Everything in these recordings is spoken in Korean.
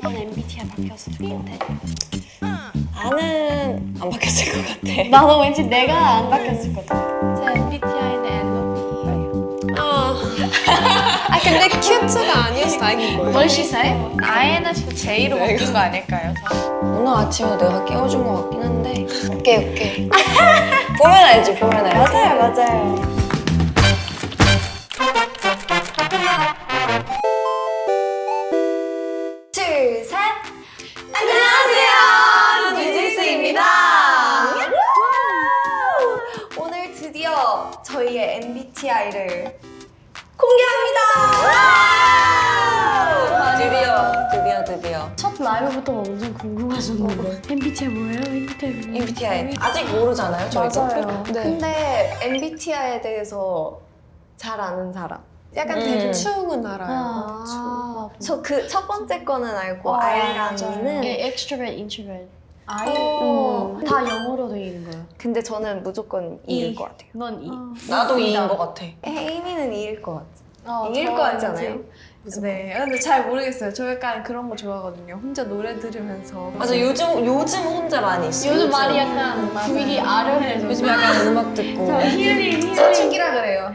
넌 MBTI 바뀌었을 것 같아? 나는 안 바뀌었을 것 같아. 나도 왠지 내가 안 바뀌었을 것 같아. 제 MBTI는 NOP예요. 아 근데 큐트가 아니어서 다행인 거예요. 뭘 시사해? INFP J로 바뀐 거 아닐까요? 오늘 아침에 내가 깨워준 것 같긴 한데 오케이 보면 알지 보면 알지. 맞아요. 둘, 셋. 안녕하세요. 뉴진스입니다. 오늘 드디어 저희의 MBTI를 공개합니다. 드디어. 첫 라이브부터 엄청 궁금하셨는데 MBTI 뭐예요? MBTI 아직 모르잖아요, 저희도. 맞아요. 네. 근데 MBTI에 대해서 잘 아는 사람. 약간 대충은 알아요. 저 그 첫 번째 거는 알고 I랑 E는 이게 extrovert, introvert. I? 다 영어로 되어 있는 거예요. 근데 저는 무조건 E일 것 같아요. 넌 E. 나도 E인 것 같아. 혜인이는 E일 것 같아. 어, E일 것 같지 않아요? 네, 근데 잘 모르겠어요. 저 약간 그런 거 좋아하거든요. 혼자 노래 들으면서. 맞아, 요즘 혼자 많이 있어. 요즘 말이 약간 분위기 아련해져. 요즘 약간 음악 듣고. 힐링. 사춘기라 그래요.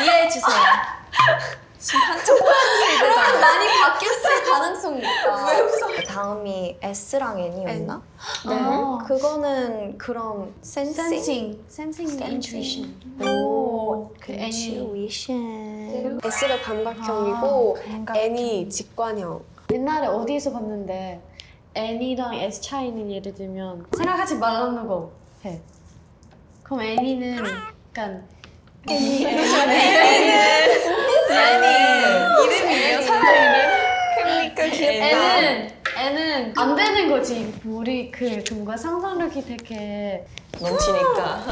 이해해주세요. 그럼 많이 바뀌었을 가능성이 있다. 왜 웃어? 다음이 S랑 N이었나? 네. 그거는 그럼 Sensing, intuition. 오, 그 N이. intuition. S가 감각형이고 감각형. N이 직관형. 옛날에 어디에서 봤는데 N이랑 S 차이는 예를 들면 생각하지 말라는 거 해. 그럼 N이는 약간 이름이에요? 사람 이름? 그러니까 귀엽다. N은 안 되는 거지. 우리 그 뭔가 상상력이 되게 넘치니까.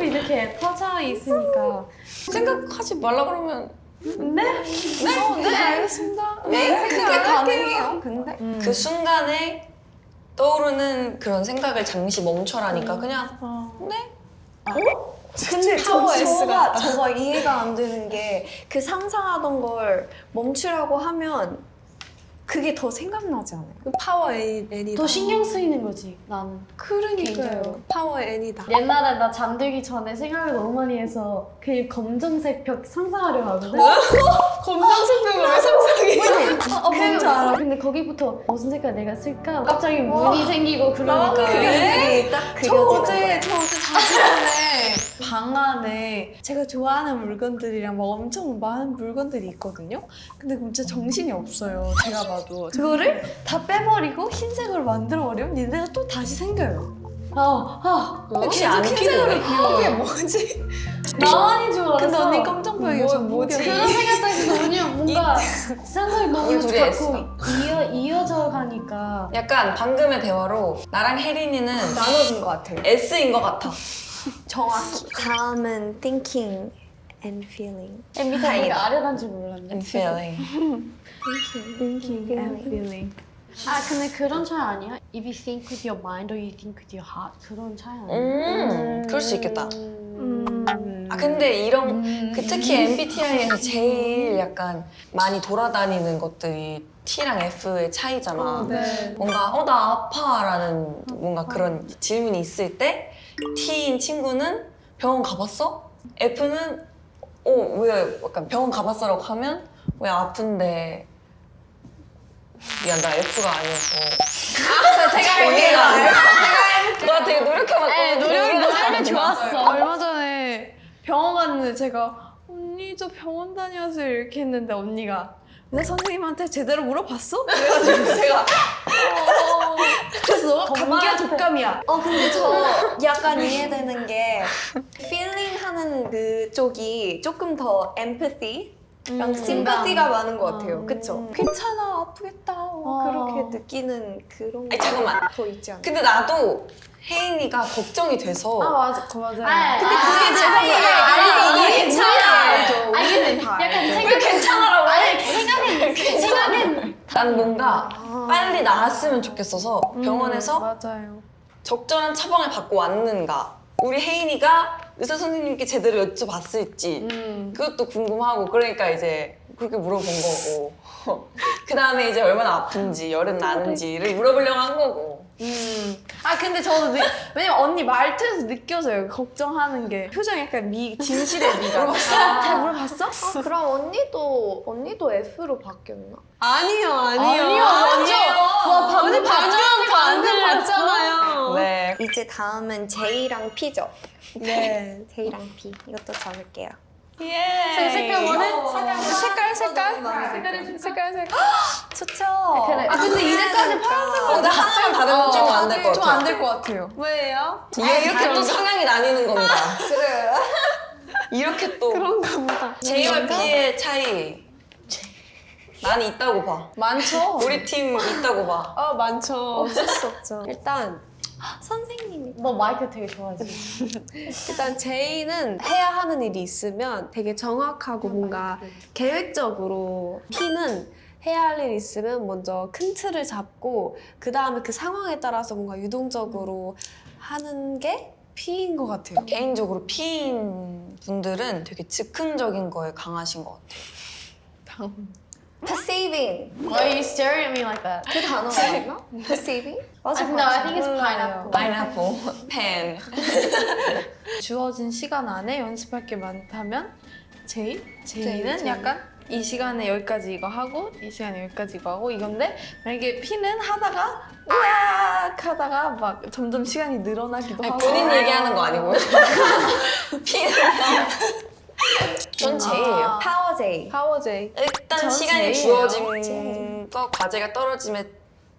이렇게 퍼져 있으니까. 생각하지 말라 그러면 네? 네, 알겠습니다. 그게 가능해요. 근데 그 순간에 떠오르는 그런 생각을 잠시 멈춰라니까 그냥 근데 저가 이해가 안 되는 게 그 상상하던 걸 멈추라고 하면 그게 더 생각나지 않아요? 파워 N이다. 더 신경 쓰이는 거지. 나는. 그러니까요. 파워 N이다. 옛날에 나 잠들기 전에 생각을 너무 많이 해서 그 검정색 벽 상상하려 하거든? 검정색 벽을 왜 상상해? 뭔지 알아. 근데 거기부터 무슨 색깔 내가 쓸까? 갑자기 문이 생기고 그러니까. 그림이 딱 저 그려지는 어제 거예요. 자기 전에 방 안에 제가 좋아하는 물건들이랑 막 엄청 많은 물건들이 있거든요. 근데 진짜 정신이 없어요. 제가 봐도 그거를 다 빼버리고 흰색으로 만들어버리면 얘네가 또 다시 생겨요. 혹시 안 필요해? 그게 뭐지? 나만인 줄 알았어. 근데 언니 검정벽이어서 뭐지? 그런 생각도 해서 언니가 뭔가 상상이 너무 우리 둘이 자꾸 이어져 가니까. 약간 방금의 대화로 나랑 혜린이는 나눠진 것 같아요. S인 것 같아. 정확히. 다음은 thinking and feeling. MBTI가 아련한 줄 몰랐네. And feeling. thinking and feeling. 아 근데 그런 차이 아니야? If you think with your mind or you think with your heart 그런 차이 아니야? 그럴 수 있겠다. 아 근데 이런 그 특히 MBTI에서 제일 약간 많이 돌아다니는 것들이 T랑 F의 차이잖아. 네. 뭔가 나 아파라는 뭔가 그런 질문이 있을 때 T인 친구는 병원 가봤어? F는 왜 약간 병원 가봤어라고 하면 왜 아픈데 미안 나 F가 아니어서 제가 할게요. 나 되게 노력해봤거든. 노력이 삶이 좋았어. 얼마 전에 병원 갔는데 제가 언니 저 병원 다녀서 이렇게 했는데 언니가 내 선생님한테 제대로 물어봤어? 그래가지고 제가 그래서 감기야 독감이야. 근데 저 약간 이해되는 게 feeling 하는 그쪽이 조금 더 empathy 랑 sympathy가 많은 것 같아요. 그쵸? 괜찮아, 아프겠다. 그렇게 느끼는 그런 아니, 잠깐만. 더 있지 않아요? 근데 나도 혜인이가 걱정이 돼서 맞아, 맞아요. 근데 그게 이게 괜찮아. 아니 약간 생각 괜찮아라고 아니 생각은 난 뭔가 빨리 나았으면 좋겠어서 병원에서 맞아요. 적절한 처방을 받고 왔는가 우리 혜인이가 의사 선생님께 제대로 여쭤봤을지 그것도 궁금하고 그러니까 이제 그렇게 물어본 거고 그 다음에 이제 얼마나 아픈지 열은 나는지를 물어보려고 한 거고. 아 근데 저도 왜냐면 언니 말투에서 느껴져요. 걱정하는 게 표정 약간 진실의 미가. 잘 물어봤어? 그럼 언니도 F로 바뀌었나? 아니요. 와 방금 반전 봤잖아요. 네. 이제 다음은 J랑 P죠. 네. J랑 P 이것도 적을게요. 예. 색깔 뭐는? 색깔. 좋죠. 그래. 아 근데 이제까지 파란색 나 하나만 다르면 좀 안 될 것 같아. 좀안될 것 같아요. 왜요? 이렇게 또 성향이 나뉘는 겁니다. 그래요? 이렇게 또 그런가 보다. J와 P의 차이 많이 있다고 봐. 많죠. 우리 팀 있다고 봐. 많죠. 어쩔 수 없죠. 일단 선생님이 너 마이크 되게 좋아하지? J는 해야 하는 일이 있으면 되게 정확하고 뭔가 계획적으로 P는 해야 할 일이 있으면 먼저 큰 틀을 잡고 그 다음에 그 상황에 따라서 뭔가 유동적으로 하는 게 P인 것 같아요. 개인적으로 P인 분들은 되게 즉흥적인 거에 강하신 것 같아요. perceiving Why are you staring at me like that? 그 단어가 맞나? perceiving? 맞아. No, I think it's pineapple. 파인애플, 펜. 주어진 시간 안에 연습할 게 많다면 J는 J. 약간 이 시간에 여기까지 이거 하고 이 시간에 여기까지 이거 하고 이건데 만약에 P는 하다가 으악 하다가 막 점점 시간이 늘어나기도 아니, 하고 본인 얘기하는 거 아니고요? P는 전 J예요. Power J. 파워 J. 일단 전 시간이 J예요. 주어진 거 과제가 떨어짐에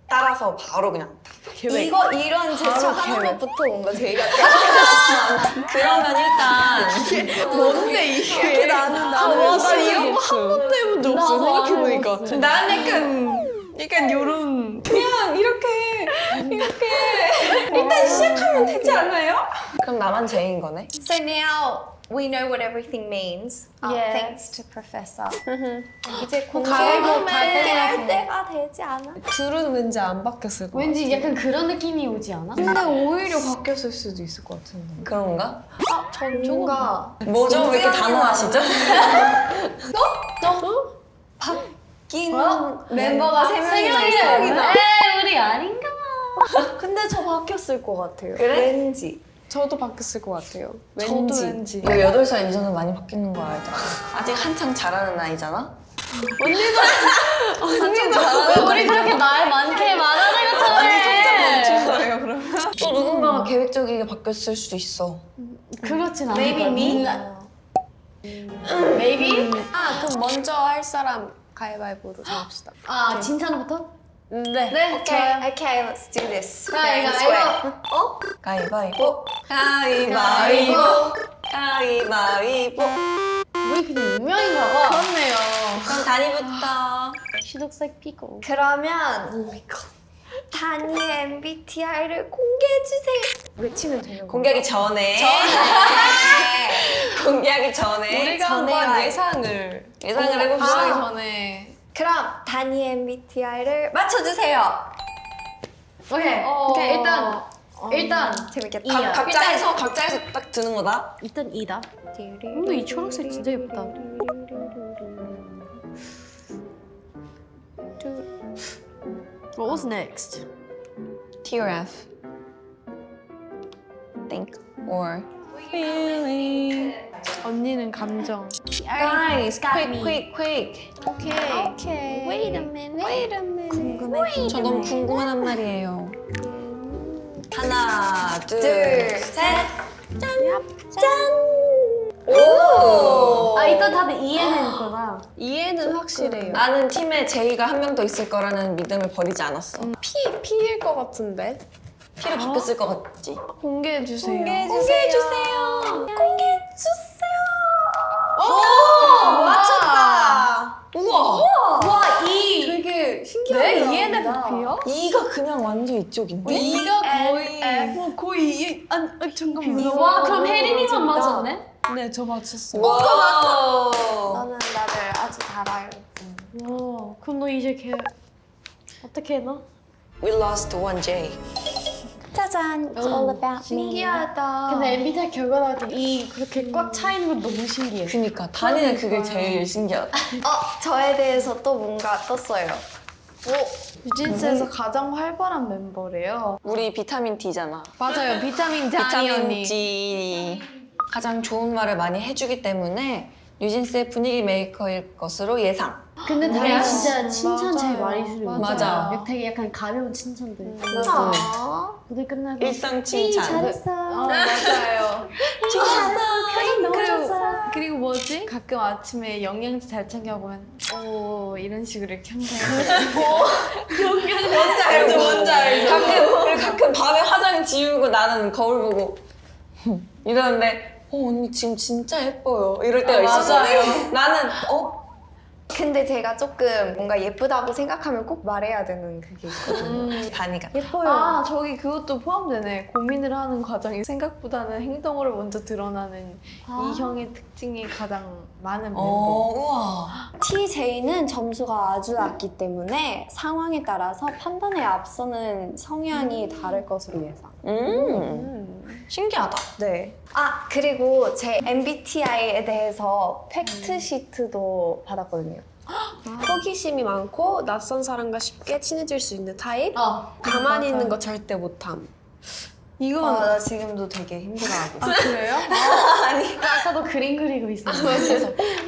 따라서 바로 그냥 계획. 이런 제스처 하나부터 뭔가 J 같아. 그러면 일단 뭔데 이게 나는 나 이런 거 한 번도 해본 적 없어 나도 안 생각해보니까 해봤어. 난 약간 요런 그냥 이렇게 일단 시작하면 되지 않아요? 그럼 나만 J인 거네? So now we know what everything means. Yeah. Thanks to Professor. 이제 가위바위보 공개할 때가 되지 않아? 둘은 왠지 안 바뀌었을 것 왠지 약간 그런 느낌이 오지 않아? 근데 오히려 바뀌었을 수도 있을 것 같은데. 그런가? 전 뭔가 뭐죠? 왜 이렇게 단호하시죠? 바뀐 멤버가 세 명이나 에이, 있어요. 우리 아닌가? 근데 저 바뀌었을 것 같아요. 그래? 왠지. 저도 바뀌었을 것 같아요. 저도 왠지. 왠지 18살 이전은 많이 바뀌는 거 알죠? 아직 한창 자라는 나이잖아? 왜 우리 그렇게 나이 많게 말하는 것처럼 해? 거예요 그러면? 또 누군가가 계획적이게 바뀌었을 수도 있어. 그렇진 않을 Maybe 거야. me? Maybe? 그럼 먼저 할 사람 가위바위보로 정합시다. 아, 진찬부터? 네. Okay, okay, let's do this. 가위바위보. 어? 가위바위보. 가위바위보. 가위바위보. 우리 그냥 유명인가 봐. 그렇네요. 그럼 다니부터. She looks like Pico. 그러면 단위의 MBTI를 공개해주세요. 외치면 되는 거. 공개하기 전에. 공개하기 전에. 우리가 전에 한번 알- 예상을 예상을 하기 해봅시다. 전에 그럼 단위의 MBTI를 맞춰주세요. 오케이, 일단 재밌겠다. 이야. 각자 해서 딱 드는 거다. 일단 이다. 근데 이 초록색 진짜 예쁘다. What was next? TRF. Think or feeling. 언니는 감정. Guys, quick. 오케이. Wait a minute. 궁금해. 저 너무 궁금한 말이에요. 하나, 둘, 둘, 셋. 짠! 오! 아, 일단 다들 이해했구나. 이해는 확실해요. 나는 팀에 제이가 한 명 더 있을 거라는 믿음을 버리지 않았어. P일 것 같은데. P로 바뀌었을 것 같지? 공개해 주세요. 공개해주세요. 맞췄다. 우와! 와, 이. 되게 신기하다. ENFP요? 이가 그냥 완전 이쪽인데? 이가 거의 잠깐만. 와, 그럼 혜린이만 맞았네? 네, 저 맞췄어요. 와! 너는 나를 아주 잘 알고. 와, 그럼 너 이제 걔 어떻게 해 너? We lost one J. 짜잔, it's all about me. 신기하다. 근데 MBTI 결과 나올 때 이 그렇게 꽉 차 있는 건 너무 신기해. 그니까 다니는 그게 제일 신기하다. 저에 대해서 또 뭔가 떴어요. 유진스에서 가장 활발한 멤버래요. 우리 비타민 D잖아. 맞아요. 비타민 자니 언니. D. 가장 좋은 말을 많이 해주기 때문에 뉴진스의 분위기 메이커일 것으로 예상. 근데 다리 진짜 칭찬 맞아요. 제일 많이 해주는 맞아. 되게 약간 가벼운 칭찬들. 아, 무대 끝나고 일상 칭찬. 잘했어. 맞아요. 잘했어. 그리고 뭐지? 가끔 아침에 영양제 잘 챙겨 보면 이런 식으로 이렇게 항상 뭔지 알죠? 가끔 밤에 화장 지우고 나는 거울 보고 이러는데 언니 지금 진짜 예뻐요. 이럴 때가 있었어. 맞아요. 나는 근데 제가 조금 뭔가 예쁘다고 생각하면 꼭 말해야 되는 그게 있거든요. 다니가. 예뻐요. 아 저기 그것도 포함되네. 고민을 하는 과정이 생각보다는 행동으로 먼저 드러나는 이 형의 특징이 가장 많은 멤버. 우와. TJ는 점수가 아주 낮기 때문에 상황에 따라서 판단에 앞서는 성향이 다를 것으로 예상. 신기하다. 네. 아, 그리고 제 MBTI에 대해서 팩트 시트도 받았거든요. 호기심이 많고 낯선 사람과 쉽게 친해질 수 있는 타입. 가만히 있는 거 절대 못함. 이건 나 지금도 되게 힘들어하고 있어요. 그래요? 아까도 그림 그리고 있었어.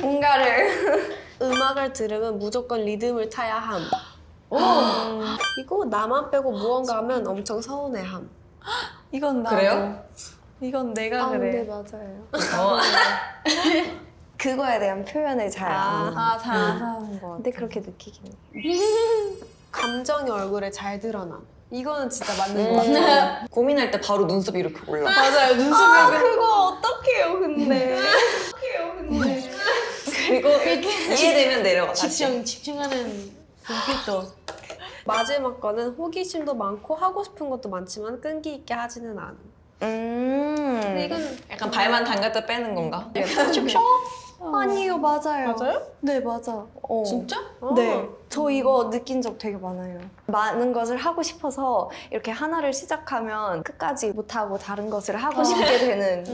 뭔가를 음악을 들으면 무조건 리듬을 타야 함. 이거 나만 빼고 무언가 하면 엄청 서운해함. 이건 나도. 그래요? 이건 내가 그래. 맞아요. 그거에 대한 표현을 잘 안 해요. 잘 안 하는 거 같아. 근데 그렇게 느끼긴 해요. 감정이 얼굴에 잘 드러남. 이거는 진짜 맞는 것 같아요. 고민할 때 바로 눈썹이 이렇게 올라. 맞아요. 눈썹이 그거 어떡해요, 근데. 그리고 이해되면 내려가 다시. 집중하는 눈빛도. 마지막 거는 호기심도 많고 하고 싶은 것도 많지만 끈기 있게 하지는 않음. 근데 이건 약간 발만 담갔다 빼는 건가? 아니요, 맞아요. 맞아요? 네, 맞아. 진짜? 네. 저 이거 느낀 적 되게 많아요. 많은 것을 하고 싶어서 이렇게 하나를 시작하면 끝까지 못하고 다른 것을 하고 싶게 되는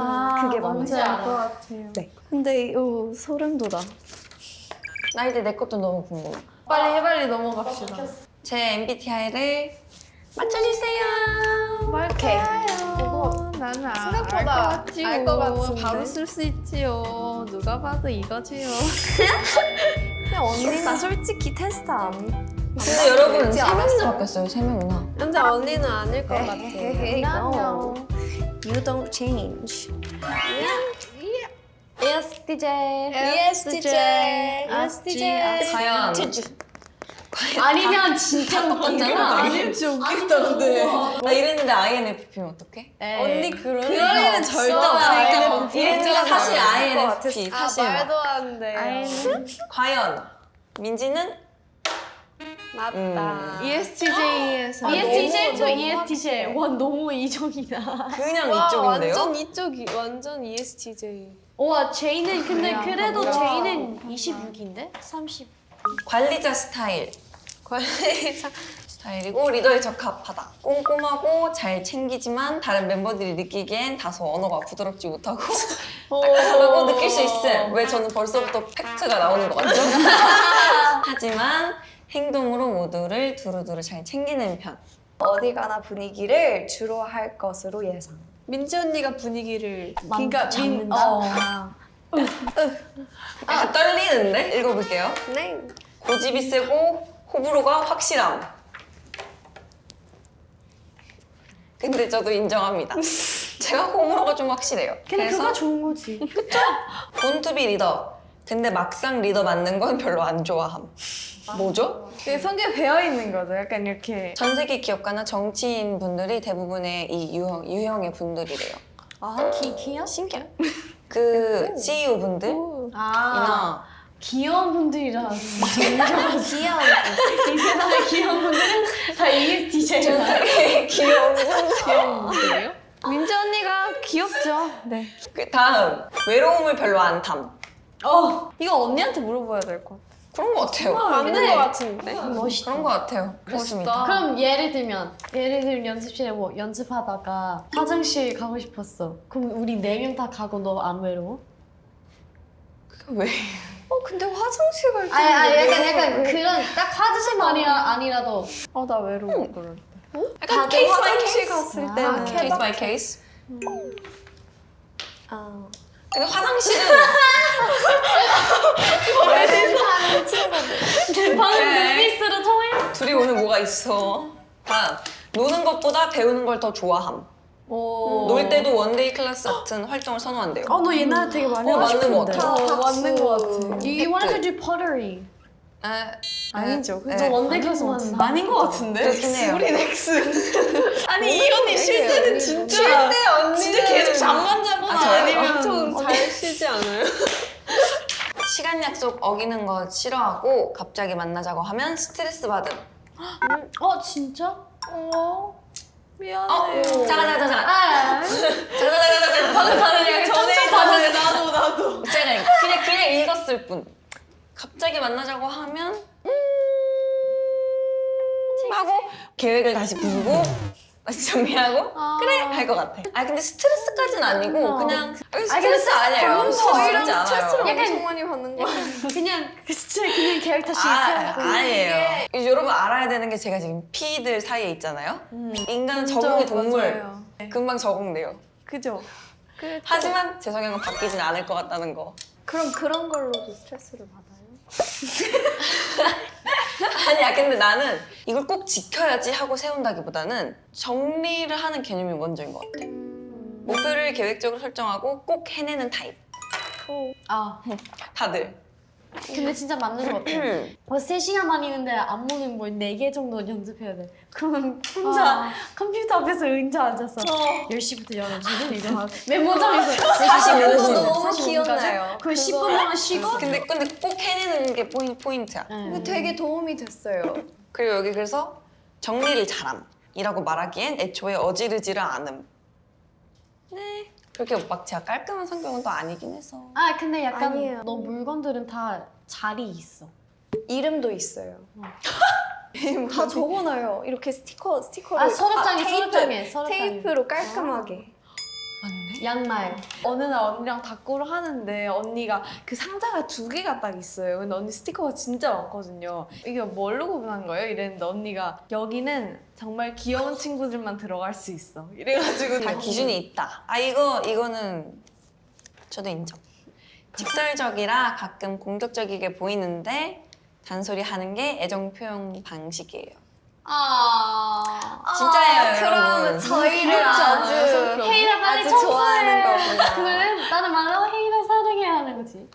그게 뭔지 많아요. 알 것 같아요. 네. 근데 소름 돋아. 나 이제 내 것도 너무 궁금해. 빨리 넘어갑시다. 제 MBTI를 맞춰주세요. 뭘까요? 나는 생각보다 알것 같은데. 바로 쓸 수 있지요. 누가 봐도 이거지요. 근데 언니는 솔직히 테스트 안. 근데 여러분 되지 3명이나 않았어요? 바뀌었어요. 3명이나. 근데 언니는 아닐 것 같아. No. You don't change. ESTJ. ESTJ. 과연 아니면 진짜 똑같잖아. 아니 진짜 웃기던데. 나 이랬는데 INFP면 어떡해? 언니 그럴 그럴 일은 절대 없으니까. 이랬는데 사실 같았어. INFP 사실 말도 안 돼. 과연 민지는 맞다. ESTJ에서 ESTJ 저 너무 ESTJ. 와 너무 이정이다. 그냥 와, 이쪽인데요? 완전 이쪽이 완전 ESTJ. 와 제이는 근데 뭐야, 그래도 뭐야. 제이는 26인데 30. 관리자 스타일. 관리자. 스타일이고 리더에 적합하다. 꼼꼼하고 잘 챙기지만 다른 멤버들이 느끼기엔 다소 언어가 부드럽지 못하고 딱딱하다고 느낄 수 있음. 왜 저는 벌써부터 팩트가 나오는 것 같죠? 하지만 행동으로 모두를 두루두루 잘 챙기는 편. 어디 가나 분위기를 주로 할 것으로 예상. 민지 언니가 분위기를 그러니까 잡는다. 약간 떨리는데? 읽어볼게요. 네. 고집이 세고 호불호가 확실함. 근데 저도 인정합니다. 제가 호불호가 좀 확실해요. 근데 그래서 그거 좋은 거지. 본투비 리더. 근데 막상 리더 맡는 건 별로 안 좋아함. 뭐죠? 되게 성격에 배어 있는 거죠. 약간 이렇게. 전 세계 기업가나 정치인 분들이 대부분의 이 유형의 분들이래요. 기요? 신기해. 그 CEO 분들이나 귀여운 분들이라 귀여운 이 세상의 귀여운 분들은 다 ESTJ야. 귀여운 분들. 분들이요? 민지 언니가 귀엽죠. 네. 그 다음 외로움을 별로 안 탐. 이거 언니한테 물어봐야 될 것 같아. 그런 거 같아요. 맞는 것 같은데? 멋있다. 그런 거 같아요. 그렇습니다. 그럼 예를 들면 연습실에 뭐 연습하다가 화장실 가고 싶었어. 그럼 우리 4명 다 가고 너 안 외로워? 왜? 근데 화장실 갈 때. 약간 그런 딱 화장실만 아니라도 나 외로워 그럴 때. 약간 다들 케이스 바이 화장실 케이스. 갔을 때는 케이스 바이 케이스. 아. 근데 화장실은 방금 네. 눈빛으로 통해. 둘이 오늘 뭐가 있어. 다음. 노는 것보다 배우는 걸 더 좋아함. 놀 때도 원데이 클래스 같은 활동을 선호한대요. 너 옛날에 되게 많이 하고 맞는 것 싶은데. 같아. 맞는 것 같아. You wanted to do pottery. 아니죠. 네. 저 원데이 클래스만 아닌 것 같은데? 그렇긴 해요. 우린 X. 아니 이 언니 쉴 때는 진짜 언니는 진짜 계속 잠만 자거나 아, 저요? 아니면 엄청 잘 쉬지 않아요? 시간 약속 어기는 거 싫어하고 갑자기 만나자고 하면 스트레스 받음. 진짜? 미안해. 잠깐. 아. 방금 다른 전에 받았어. 나도. 제가 그냥 읽었을 뿐. 갑자기 만나자고 하면 하고 계획을 다시 부수고 다시 정리하고 그래 할 것 같아. 근데 스트레스까지는 아니고 그냥 스트레스 아니에요. 저희랑 스트레스지 스트레스를 않아요. 엄청 많이 받는 거야. 그냥 캐릭터 시작. 아니에요. 여러분 알아야 되는 게 제가 지금 P들 사이에 있잖아요. 인간은 적응의 동물. 맞아요. 금방 적응돼요. 그죠? 하지만 제 성향은 바뀌진 않을 것 같다는 거. 그럼 그런 걸로도 스트레스를 받아요? 아니야, 근데 나는 이걸 꼭 지켜야지 하고 세운다기보다는 정리를 하는 개념이 먼저인 것 같아. 목표를 계획적으로 설정하고 꼭 해내는 타입. 다들. 근데 진짜 맞는 것 같아. 3시간만 있는데 안무는 뭐 4개 정도 연습해야 돼. 그러면 혼자 컴퓨터 앞에서 의자 앉아서 10시부터 11시는 이거 하고 메모장에서 45분. 너무 기억나요. 그 10분 동안 쉬고 근데 꼭 해내는 게 포인트야. 근데 되게 도움이 됐어요. 그리고 여기 그래서 정리를 잘함이라고 말하기엔 애초에 어지르지를 않음. 네. 그렇게 막 제가 깔끔한 성격은 또 아니긴 해서. 근데 약간 아니에요. 너 물건들은 다 자리 있어. 이름도 있어요. 다 적어놔요. 이렇게 스티커를. 서랍장에. 테이프로 깔끔하게. 맞네. 양말. 어느 날 언니랑 다꾸를 하는데 언니가 그 상자가 2개가 딱 있어요. 근데 언니 스티커가 진짜 많거든요. 이게 뭘로 구분한 거예요? 이랬는데 언니가 여기는 정말 귀여운 친구들만 들어갈 수 있어. 이래가지고 다 기준이 있다. 이거는 저도 인정. 직설적이라 가끔 공격적이게 보이는데 잔소리 하는 게 애정 표현 방식이에요. 진짜예요, 그럼 여러분. 저희를 아주 헤이라 빨리 아주 청소해. 좋아하는 거구나. 그래? 나는 말로 헤이라 사랑해 하는 거지.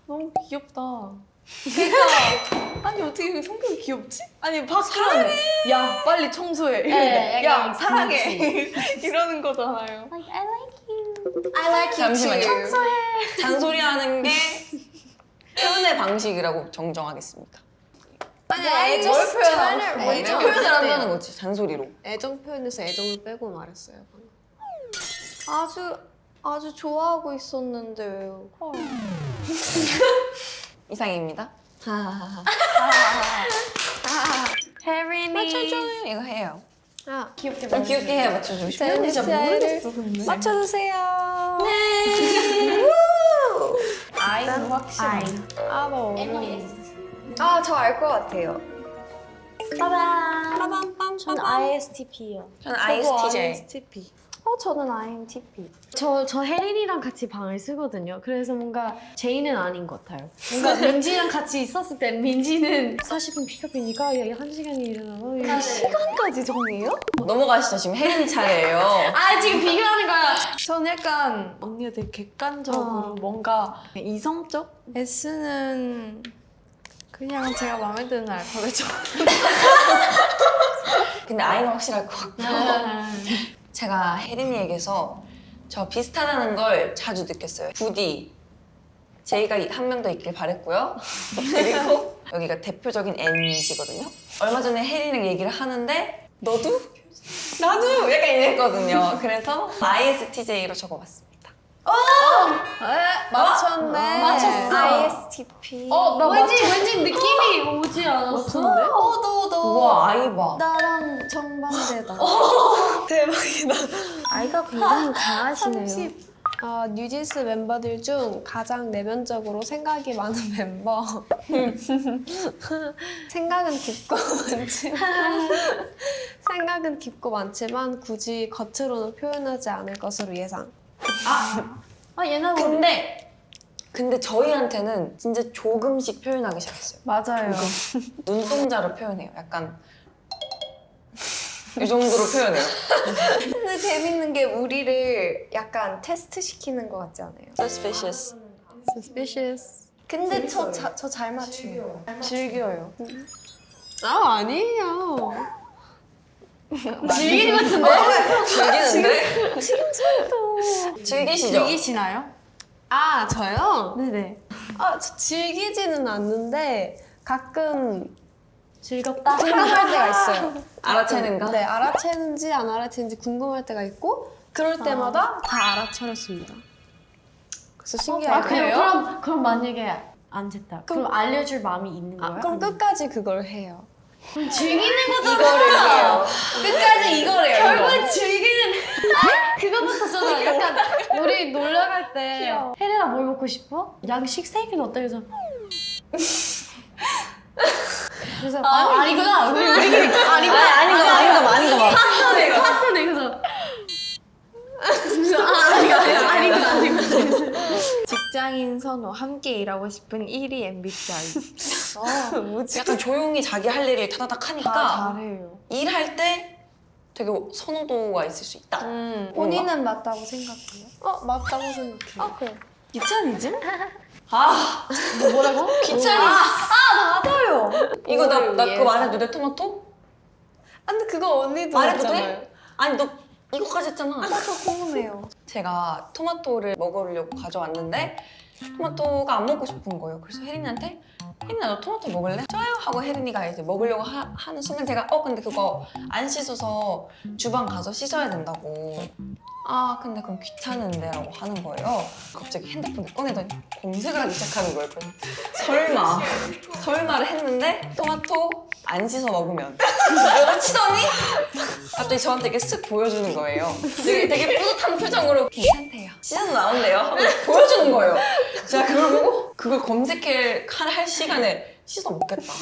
너무 귀엽다. 그러니까 아니 어떻게 성격이 귀엽지? 아니 밖으로는 야 빨리 청소해. 네, 야 약간 사랑해. 이러는 거잖아요. Like, I like you. I like you 잠시만요. too. 잔소리하는 게 표현의 방식이라고 정정하겠습니다. 아니 애정 뭘 표현하고 표현을 싶어. 먼저 표현을 한다는 거지, 잔소리로. 애정 표현에서 애정을 빼고 말했어요. 방금. 아주 좋아하고 있었는데 왜요? 이상입니다. 혜린이. 맞춰줘요. 이거 해요. 귀엽게 좀 귀엽게 해요, 맞춰주고 싶어. 언니 진짜 모르겠어 근데. 맞춰주세요. 아이는 확실히. 너 저 알 것 같아요. 빠밤. 전 ISTP요. 저는 ISTJ. ISTP. 저는 INTP. 저 혜린이랑 같이 방을 쓰거든요. 그래서 뭔가 제이는 아닌 것 같아요. 뭔가 민지랑 같이 있었을 때 민지는 40분 픽업이니까 1시간이 일어나고 시간까지 정해요? 넘어가시죠. 지금 혜린이 차례예요. 지금 비교하는 거야. 전 약간 언니가 되게 객관적으로 뭔가 이성적? S는 그냥 제가 마음에 드는 알파벳 근데 I는 확실할 것 같고. 제가 혜린이에게서 저 비슷하다는 걸 자주 느꼈어요. 부디 제이가 한 명 더 있길 바랬고요. 그리고 여기가 대표적인 N이시거든요. 얼마 전에 혜린이랑 얘기를 하는데 너도? 나도! 약간 이랬거든요. 그래서 ISTJ로 적어봤습니다. 맞췄네. 맞췄어. ISTP. 나 왠지 느낌이 오지 않았어? 너. 우와 아이바. 나랑 정반대다. 대박이다. 아이가 굉장히 강하시네요. 뉴진스 멤버들 중 가장 내면적으로 생각이 많은 멤버. 생각은 깊고 많지만 굳이 겉으로는 표현하지 않을 것으로 예상. 옛날 근데 저희한테는 진짜 조금씩 표현하기 시작했어요. 맞아요. 눈동자로 표현해요. 약간 이 정도로 표현해요. 근데 재밌는 게 우리를 약간 테스트 시키는 것 같지 않아요? Suspicious. Suspicious. 근데 저 잘 맞추네요. 즐겨요. 아니에요. 즐기는 것 같은데? 즐기는데? 즐기시죠? 즐기시나요? 저요? 네네. 저 즐기지는 않는데 가끔 즐겁다? 궁금할 때가 있어요. 알아채는가? 네, 알아채는지 안 알아채는지 궁금할 때가 있고 그럴 때마다 다 알아차렸습니다. 그래서 신기하네요. 그래요? 그럼 만약에 안 쟀다. 그럼 알려줄 마음이 있는 거야? 그럼 끝까지 그걸 해요. 즐기는 거잖아. 이거를 해요. 끝까지 이거래요. 결국엔 즐기는 그거부터잖아. 약간 우리 놀러 갈 때 혜린아 뭘 먹고 싶어? 양식 3개는 어때? 그래서 아니구나. 우리 아니구나. 아닌가 봐. 파스네. 그래서 아니구나. 직장인 선호, 함께 일하고 싶은 1위 MBTI. 약간 조용히 자기 할 일을 타다닥 다 하니까 잘해요. 일할 때 되게 선호도가 있을 수 있다. 본인은 맞다고 생각해요? 맞다고 생각해요. 그래. 귀차니즘? 뭐라고? 귀찮이. 맞아요. 이거 나 그거 위해서. 말해도 돼? 토마토? 근데 그거 언니도 말해도 했잖아요. 돼? 아니 너 이거까지 했잖아. 저 궁금해요. 제가 토마토를 먹으려고 가져왔는데 토마토가 안 먹고 싶은 거예요. 그래서 혜린이한테 혜린아 너 토마토 먹을래? 좋아요 하고 혜린이가 이제 먹으려고 하는 순간 제가 근데 그거 안 씻어서 주방 가서 씻어야 된다고. 근데 그럼 귀찮은데 라고 하는 거예요. 갑자기 핸드폰을 꺼내더니 검색을 하기 시작하는 거예요. 그래서 설마를 했는데 토마토 안 씻어 먹으면 내가 치더니 갑자기 저한테 이렇게 쓱 보여주는 거예요. 되게 뿌듯한 표정으로 괜찮대요. 씻어서 나온대요 하고 보여주는 거예요. 제가 그걸 보고 그걸 할 시간에 씻어 먹겠다.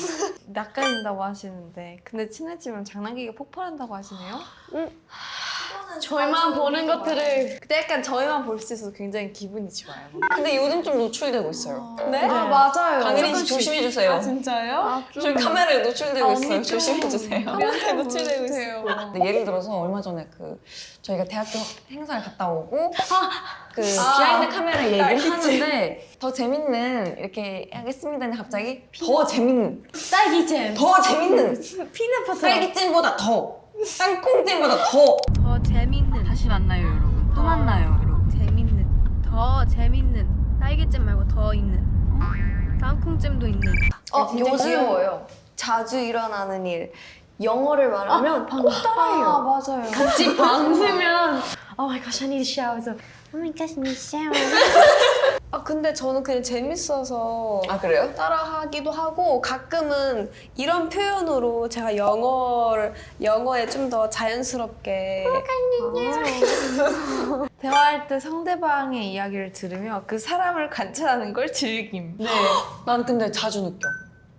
낯가린다고 하시는데 근데 친해지면 장난기가 폭발한다고 하시네요? 저희만 보는 것들을 근데 약간 저희만 볼 수 있어서 굉장히 기분이 좋아요. 근데 요즘 좀 노출되고 있어요. 네? 맞아요. 강혜린 씨 조심해주세요. 진짜요? 저희 카메라에 노출되고 있어요. 조심해주세요. 카메라에 노출되고 있어요. 근데 예를 들어서 얼마 전에 저희가 대학교 행사를 갔다 오고 비하인드 카메라 얘기를 하는데 더 재밌는 이렇게 하겠습니다 했는데 갑자기 더 재밌는 딸기잼. 더 재밌는 피넛버터. 딸기잼보다 더 땅콩잼보다 더 재밌는 다시 만나요 여러분 또 만나요 여러분 더 재밌는 딸기잼 말고 더 있는 땅콩잼도 있는 진짜 요즘- 귀여워요. 자주 일어나는 일. 영어를 말하면 꼭 따라해요. 맞아요. 같이 방으면 Oh my gosh, I need a shower. 그래서 Oh my gosh, I need a shower. 근데 저는 그냥 재밌어서 아 그래요? 따라하기도 하고 가끔은 이런 표현으로 제가 영어에 좀 더 자연스럽게 대화할 때 상대방의 이야기를 들으며 그 사람을 관찰하는 걸 즐김. 네. 난 근데 자주 느껴.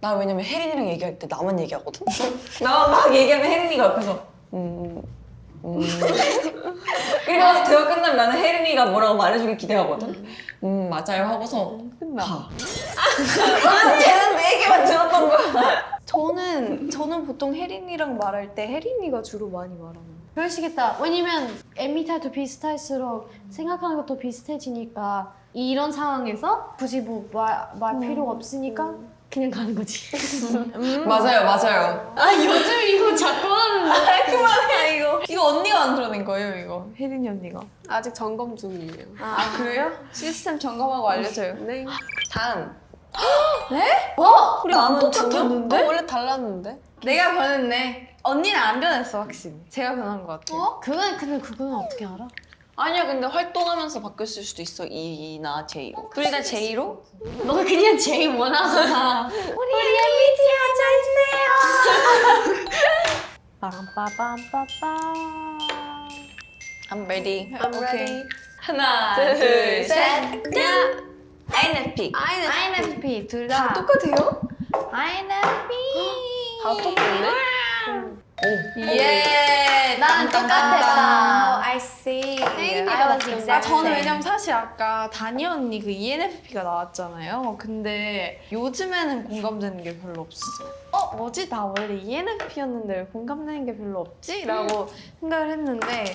나 왜냐면 혜린이랑 얘기할 때 나만 얘기하거든? 나만 막 얘기하면 혜린이가 옆에서 그리고 나서 대화 끝나면 나는 혜린이가 뭐라고 말해주길 기대하거든? 맞아요 하고서 가. 쟤는 내 얘기만 들었던 거야. 저는 보통 혜린이랑 말할 때 혜린이가 주로 많이 말하는. 그러시겠다. 왜냐면 MBTI도 비슷할수록 생각하는 것도 비슷해지니까 이런 상황에서 굳이 말 필요가 없으니까 그냥 가는 거지. 맞아요. 요즘 이거 자꾸 하는데. 이거 언니가 만들어낸 거예요, 이거. 혜린이 언니가. 아직 점검 중이에요. 그래요? 시스템 점검하고 알려줘요. 네. 다음. 우리 안 똑같았는데? 원래 달랐는데? 내가 변했네. 언니는 안 변했어, 확실히. 제가 변한 것 같아요. 근데 그거는 어떻게 알아? 아니야, 근데 활동하면서 바뀌었을 수도 있어. E나 J로. 둘 다 J로? 너 그냥 제일 원하잖아. I'm ready. I'm ready. 하나, 둘, 둘, 셋. 셋. 야! INFP. INFP 둘 다. 똑같아요? INFP. 다 똑같네? 예. 나는 똑같았다. I see. 혜인이가 exact 아, 저는 same. 왜냐면 사실 아까 다니 언니 그 ENFP가 나왔잖아요. 근데 요즘에는 공감되는 게 별로 없어요. 뭐지? 나 원래 ENFP였는데 왜 공감되는 게 별로 없지? 라고 생각을 했는데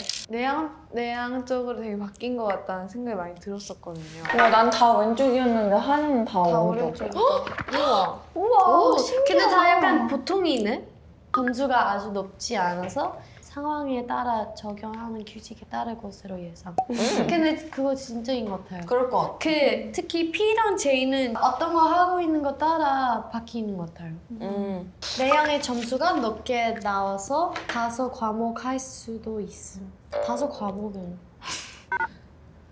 내향적으로 되게 바뀐 것 같다는 생각이 많이 들었었거든요. 난 다 왼쪽이었는데 한이는 다 다 오른쪽. 오른쪽이다. 우와, 근데 다 약간 보통이네. 점수가 아주 높지 않아서 상황에 따라 적용하는 규칙에 따를 것으로 예상. 근데 그거 진짜인 것 같아요. 그럴 것 같아. 특히 P랑 J는 어떤 거 하고 있는 거 따라 바뀌는 것 같아요. 내향의 점수가 높게 나와서 5 과목 할 수도 있음. 5 과목은.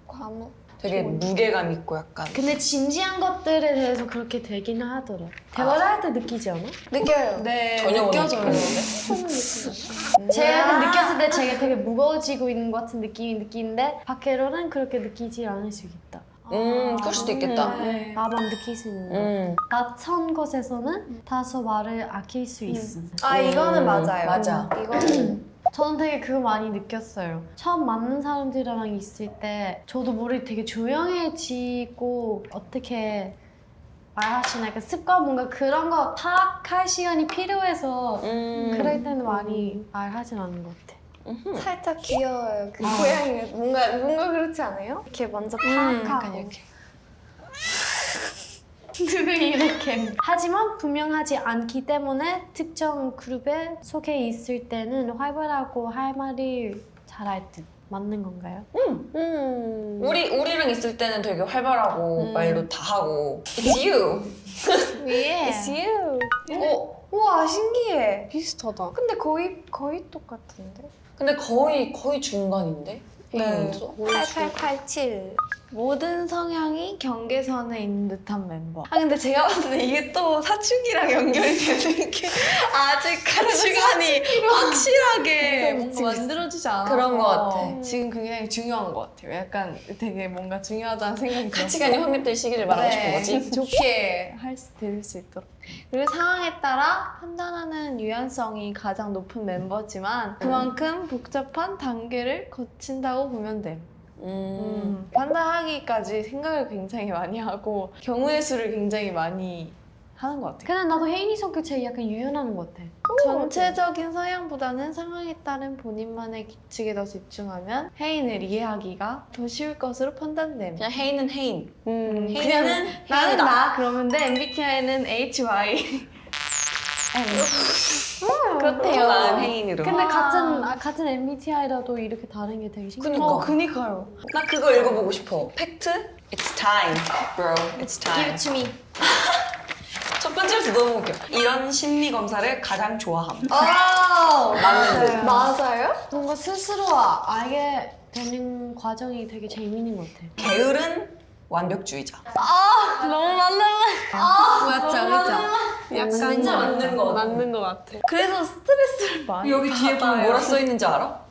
과목. 되게 무게감 있고 약간. 근데 진지한 것들에 대해서 그렇게 되긴 하더라. 대화를 할 때 느끼지 않아? 느껴요. 네, 전혀 못 느껴져요. 느끼는데? 제가 느꼈을 때 제가 되게 무거워지고 있는 것 같은 느낌이 느끼는데 밖으로는 그렇게 느끼지 않을 수 있다. 그럴 수도 있겠다. 네. 나만 느낄 수 있는 거. 낯선 곳에서는 다소 말을 아낄 수 있음. 아 이거는 맞아요. 맞아. 이거는 저는 되게 그거 많이 느꼈어요. 처음 만난 사람들이랑 있을 때 저도 모르게 되게 조용해지고 어떻게 말하시나 약간 습관 뭔가 그런 거 파악할 시간이 필요해서 그럴 때는 많이 말하진 않는 것 같아. 살짝 귀여워요. 그 고양이가 뭔가 그렇지 않아요? 이렇게 먼저 약간 파악하고. 이렇게. 누구 이렇게. 하지만 분명하지 않기 때문에 특정 그룹에 속해 있을 때는 활발하고 할 말을 잘할 듯. 맞는 건가요? 우리랑 있을 때는 되게 활발하고 말도 다 하고. It's you. 위에. It's you. 우와 신기해. 비슷하다. 근데 거의 똑같은데? 근데 거의 중간인데? 네. 8887. 모든 성향이 경계선에 있는 듯한 멤버. 근데 제가 봤을 때 이게 또 사춘기랑 연결이 되는 게 아직 가치관이 확실하게 뭔가 만들어지지 않아서 그런 것 같아. 지금 굉장히 중요한 것 같아요. 약간 되게 뭔가 중요하다는 생각이 들었어요. 가치관이 확립될 시기를 말하고 싶은 거지? 좋게 들을 수 있도록. 그리고 상황에 따라 판단하는 유연성이 가장 높은 멤버지만 그만큼 복잡한 단계를 거친다고 보면 돼. 판단하기까지 생각을 굉장히 많이 하고 경우의 수를 굉장히 많이 하는 것 같아요. 근데 나도 혜인이 성격 제일 약간 유연한 것 같아. 전체적인 성향보다는 상황에 따른 본인만의 규칙에 더 집중하면 혜인을 이해하기가 더 쉬울 것으로 판단됨. 그냥 혜인은 혜인. 그냥 혜인은 나는 혜인이다. 나 그러면 돼. MBTI는 HY. 그렇대요. 나는 혜인으로. 근데 같은 MBTI라도 이렇게 다른 게 되게 신기해. 그니까. 그니까요. 나 그거 읽어보고 싶어. 팩트? It's time, bro. It's time. to me. 첫 번째부터 너무 웃겨. 이런 심리 검사를 가장 좋아함. 맞는 맞아요? 뭔가 스스로 알게 되는 과정이 되게 재밌는 것 같아. 게으른 완벽주의자. 너무 맞는 말. 맞죠. 진짜 맞는 거 같아. 맞는 것 같아. 그래서 스트레스를 많이 여기 뒤에 보면 받아요. 뭐라 써 있는지 알아?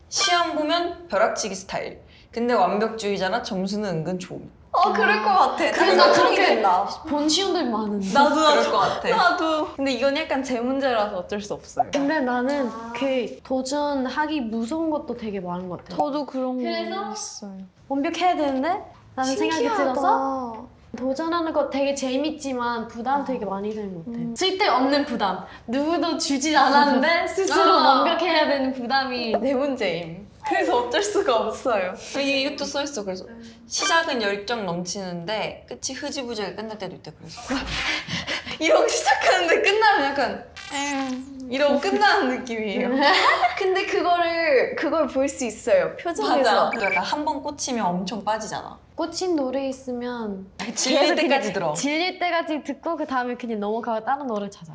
시험 보면 벼락치기 스타일. 근데 완벽주의자라 점수는 은근 좋음. 그럴 것 같아. 그래서 그렇게 된다. 본 시험들 많은데. 그럴 것 같아. 나도. 근데 이건 약간 제 문제라서 어쩔 수 없어요. 근데 나는 그 도전하기 무서운 것도 되게 많은 것 같아. 저도 그런 그래서? 거 있어요. 완벽해야 되는데 라는 생각이 들어서 들어서 도전하는 거 되게 재밌지만 부담 되게 많이 되는 것 같아. 쓸데없는 부담. 누구도 주지 않았는데 스스로 완벽해야 되는 부담이. 내 문제임. 그래서 어쩔 수가 없어요. 이것도 써 있어. 그래서 시작은 열정 넘치는데 끝이 흐지부지하게 끝날 때도 있대. 그래서 이러고 시작하는데 끝나면 약간 이러고 끝나는 느낌이에요. 근데 그걸 볼 수 있어요. 표정에서. 맞아. 약간 한 번 꽂히면 엄청 빠지잖아. 꽂힌 노래 있으면 질릴 때까지 들어. 질릴 때까지 듣고 그 다음에 그냥 넘어가고 다른 노래 찾아.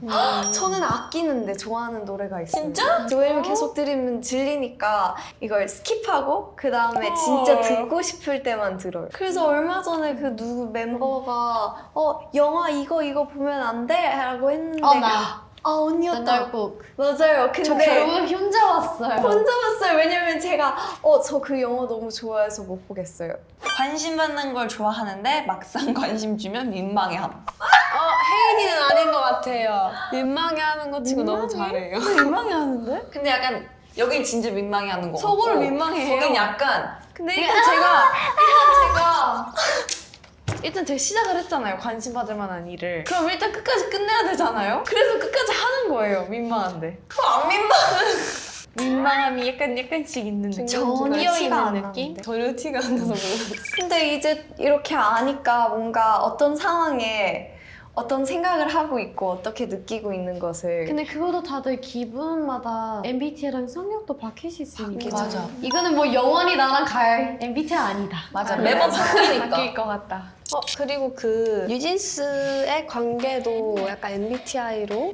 저는 아끼는데 좋아하는 노래가 있어요. 진짜? 왜냐면 계속 들으면 질리니까 이걸 스킵하고 그 다음에 진짜 듣고 싶을 때만 들어요. 그래서 얼마 전에 그 누구 멤버가 영화 이거 보면 안 돼? 라고 했는데 나 언니였다. 널꼭. 맞아요. 저 근데 결국 혼자 왔어요. 혼자 봤어요. 왜냐면 제가 저 그 영화 너무 좋아해서 못 보겠어요. 관심 받는 걸 좋아하는데 막상 관심 주면 민망해함. 혜인이는 아닌 것 같아요. 민망해하는 거 치고 너무 잘해요. 민망해하는데? 근데 약간 여긴 진짜 민망해하는 거. 속으로 같고, 민망해해요. 거긴 약간 근데 일단 제가 시작을 했잖아요. 관심 받을 만한 일을. 그럼 일단 끝까지 끝내야 되잖아요. 그래서 끝까지 하는 거예요. 민망한데. 그거 안 민망. 민망함이 약간씩 있는 느낌. 전혀 티가 안 느낌? 나는데. 전혀 티가 안 나서 모르겠어요. 근데 이제 이렇게 아니까 뭔가 어떤 상황에 어떤 생각을 하고 있고 어떻게 느끼고 있는 것을 근데 그것도 다들 기분마다 MBTI랑 성격도 바뀔 수 있으니까. 맞아. 이거는 뭐 영원히 나랑 갈 MBTI 아니다. 맞아. 매번 바뀌니까. 바뀔 것 같다. 그리고 그 뉴진스의 관계도 약간 MBTI로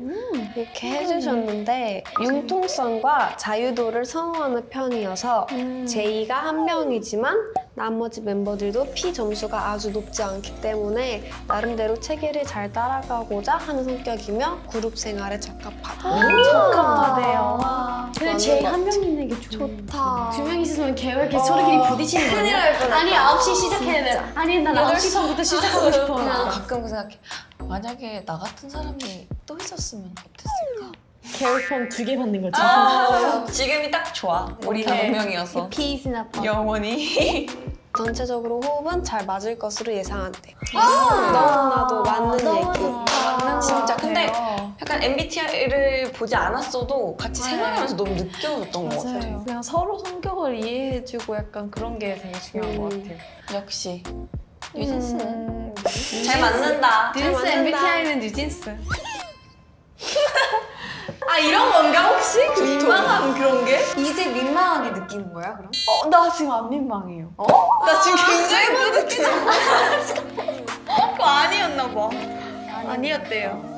이렇게 해주셨는데 융통성과 자유도를 선호하는 편이어서 제이가 한 명이지만 나머지 멤버들도 P 점수가 아주 높지 않기 때문에 나름대로 체계를 잘 따라가고자 하는 성격이며 그룹 생활에 적합하다. 적합하대요. 근데 제일 한 명 있는 게 좋다. 두 명 있으면 계획 계속 서로끼리 부딪히는 거야. 큰일 날 뻔했다. 아니 9시 시작해야 돼. 아니 난 9시 전부터 시작하고 싶어. 나도 가끔 그 생각해. 만약에 나 같은 사람이 또 있었으면 어땠을까? 계획폰 2개 받는 거지. 지금이 딱 좋아. 우리 다 네. 명이어서 피스나 파. 영원히. 전체적으로 호흡은 잘 맞을 것으로 예상한대. 너무나도 맞는 얘기. 진짜. 근데 약간 MBTI를 보지 않았어도 같이 생활하면서 너무 느껴졌던 것 같아. 그냥 서로 성격을 이해해주고 약간 그런 게 되게 중요한 것 같아요. 역시 뉴진스는 잘 맞는다. 뉴진스 맞는다. MBTI는 뉴진스. 아 이런 건가 혹시? 그 민망한 그런 게? 이제 민망하게 느끼는 거야 그럼? 나 지금 안 민망해요. 나 지금 굉장히 뿌듯해. 그거 아니었나 봐. 아니었대요.